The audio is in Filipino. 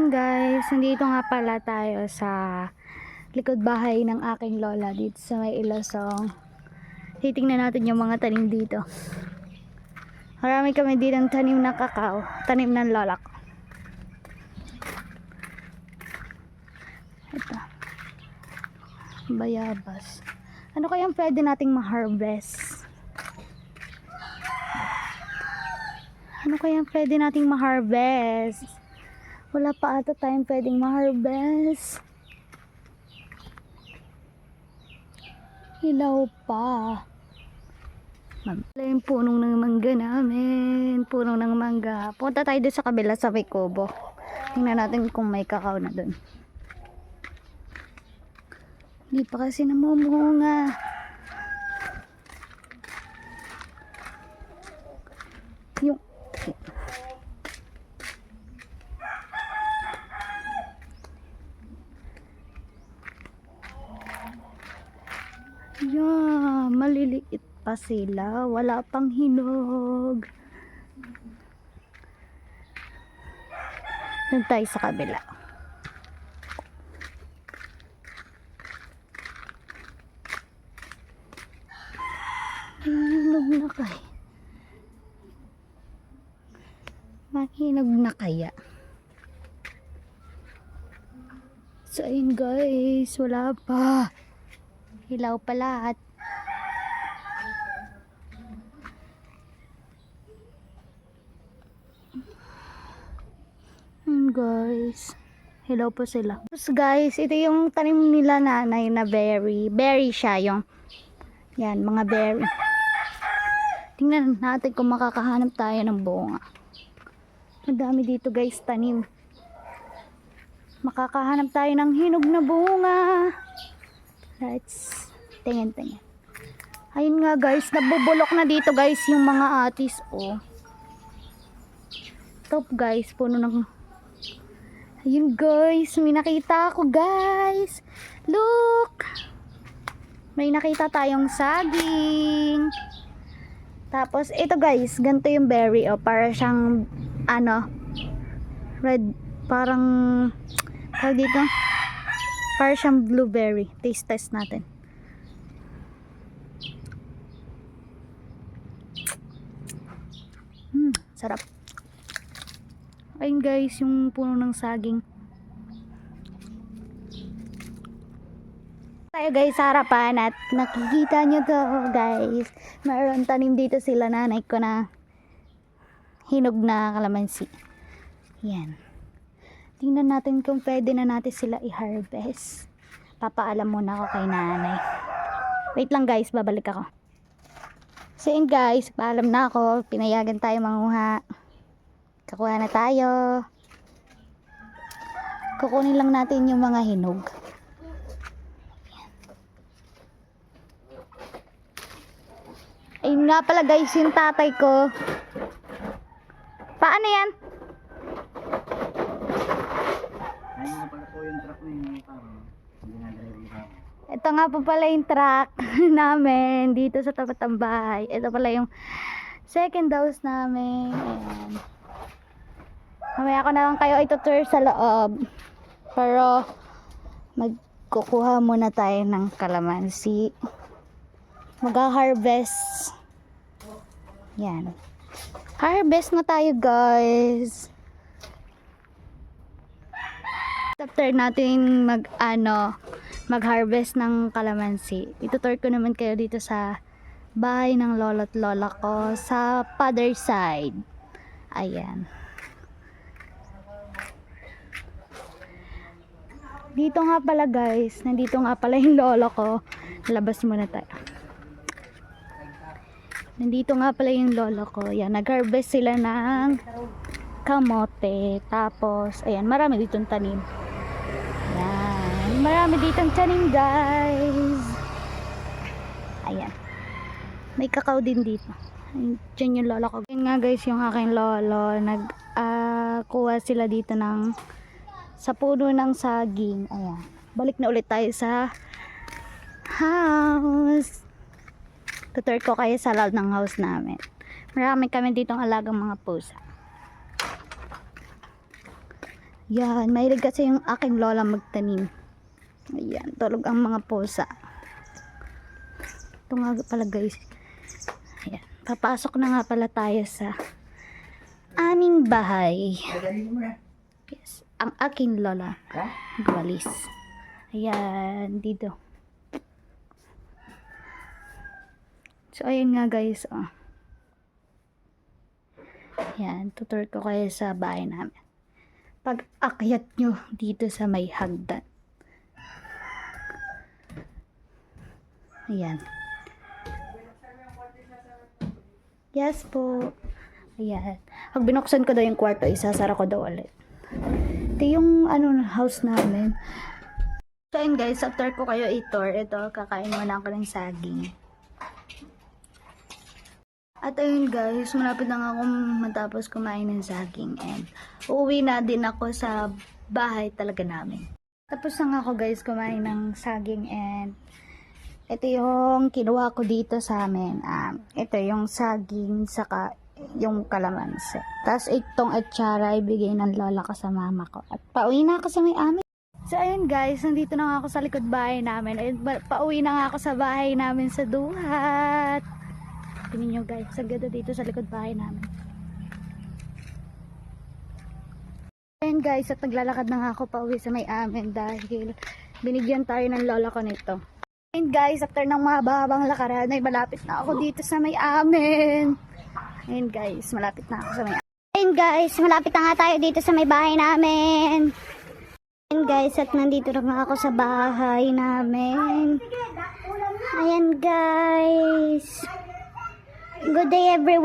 Ayan guys, nandito nga pala tayo sa likod bahay ng aking lola dito sa may Ilosong. Titingnan natin yung mga tanim dito. Marami kami dito ng tanim na kakao, tanim ng lola ko. Ito, bayabas. Ano kayang pwede nating ma-harvest? Ano kayang pwede nating ma-harvest? Wala pa ata tayong pwedeng ma-harvest. Hilaw pa. Yung punong ng mangga namin. Punong ng mangga. Punta tayo doon sa kabila sa may kubo. Tingnan natin kung may kakao na doon. Hindi pa kasi namumunga. Yung yeah, maliliit pa sila. Wala pang hinog. Doon tayo sa kabila. Mahinog na kaya. Mahinog na kaya. So ayun guys, wala pa. Hilaw pa lahat. Guys, hilaw pa sila. Tapos guys, ito yung tanim nila nanay na berry. Berry siya yung. Yan, mga berry. Tingnan natin kung makakahanap tayo ng bunga. Madami dito guys, tanim. Makakahanap tayo ng hinog na bunga. Let's tingin. Ayun nga guys, nabubulok na dito guys yung mga atis. Oh. Top guys, puno ng... Ayun guys, may nakita ako guys. Look! May nakita tayong saging. Tapos ito guys, ganito yung berry. Oh, para siyang ano, red, parang tawag dito, para siyang blueberry. Taste test natin. Sarap. Ayun guys, yung puno ng saging. Tayo guys sa harapan at nakikita nyo to guys. Mayroon tanim dito sila nanay ko na hinog na kalamansi. Yan. Tingnan natin kung pwede na natin sila i-harvest. Papaalam muna ako kay nanay. Wait lang guys, babalik ako. So yun guys, paalam na ako. Pinayagan tayo manguha. Kakuha na tayo. Kukunin lang natin yung mga hinog. Ayun nga pala guys, yung tatay ko. Paano yan? Ayun nga pala po yung truck na yun. Ito nga po pala yung truck namin dito sa tapat ng bahay. Ito pala yung second house namin. Ayan. Mamaya ko na lang kayo itutur sa loob. Pero magkukuha muna tayo ng kalamansi. Mag-harvest. Yan. Harvest na tayo guys. After natin mag-harvest ng kalamansi, itutur ko naman kayo dito sa bahay ng lolo't lola ko sa father side. Ayan. Dito nga pala guys, nandito nga pala yung lolo ko. Labas muna tayo. Nandito nga pala yung lolo ko. Yan, nag-harvest sila ng kamote. Tapos, ayan, marami ditong tanim. Ayan, marami ditong tanim guys. Ayan. May kakao din dito. Diyan yung lolo ko. Ayan nga guys, yung aking lolo. Kuha sila dito ng sa puno ng saging. Ayan. Balik na ulit tayo sa house. Tutur ko kayo sa loob ng house namin. Marami kami ditong alagang mga pusa. Yan, mahilig kasi yung aking lola magtanim. Ayan, tulog ang mga pusa. Ito nga pala guys. Ayan, papasok na nga pala tayo sa aming bahay. Magaling mo na. Yes, ang aking lola. Ha? Gwalis. Ayan, dito. So, ayun nga guys, oh. Ayan, tutur ko kayo sa bahay namin. Pag akyat nyo dito sa may hagdan. Ayan. Yes po. Ayan. Pag binuksan ko daw yung kwarto, isasara ko daw ulit. Ito yung house namin. So ayun guys, after ko kayo i-tour, ito, kakain muna ako ng saging. At ayun guys, malapit na nga akong matapos kumain ng saging and uuwi na din ako sa bahay talaga namin. Tapos na nga ako guys kumain ng saging and ito yung kinuha ko dito sa amin. Ito yung saging saka yung kalamansi. Tapos itong atsara ibigay ng lola ko sa mama ko. At pauwi na ako sa may amin. So ayun guys, nandito na nga ako sa likod bahay namin. Ayun, pauwi na nga ako sa bahay namin sa Duhat. Tingnan nyo guys, ang ganda dito sa likod bahay namin. Ayun guys, at naglalakad na nga ako pauwi sa may amin dahil binigyan tayo ng lola ko nito. Ayun guys, after ng mahabang lakaran ay malapit na ako dito sa may amin. Ayun guys, malapit na ako sa may amin. Ayun guys, malapit na nga tayo dito sa may bahay namin. Ayun guys, at nandito na nga ako sa bahay namin. Ayan guys. Good day everyone.